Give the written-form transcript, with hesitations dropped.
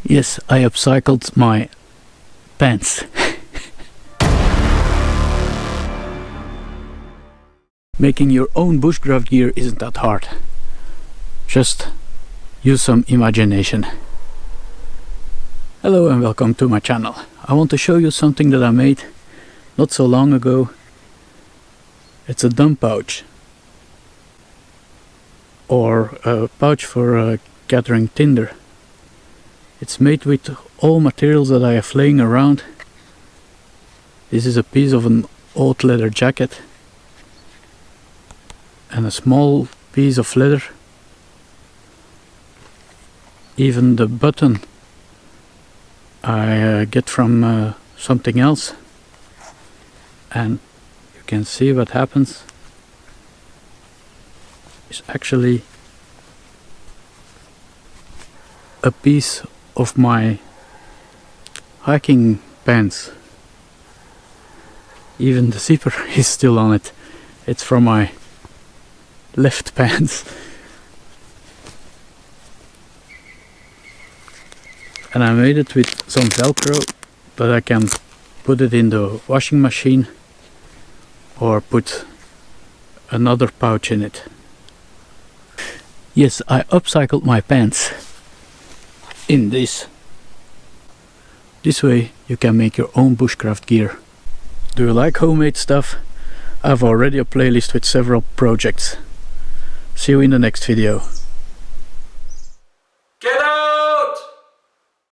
Yes, I upcycled my pants. Making your own bushcraft gear isn't that hard. Just use some imagination. Hello and welcome to my channel. I want to show you something that I made not so long ago. It's a dump pouch, or a pouch for gathering tinder. It's made with all materials that I have laying around. This is a piece of an old leather jacket and a small piece of leather. Even the button I get from something else, and you can see what happens. It's actually a piece of my hiking pants. Even the zipper is still on it. It's from my left pants. And I made it with some Velcro that I can put it in the washing machine or put another pouch in it. Yes, I upcycled my pants in this. This way you can make your own bushcraft gear. Do you like homemade stuff? I have already a playlist with several projects. See you in the next video.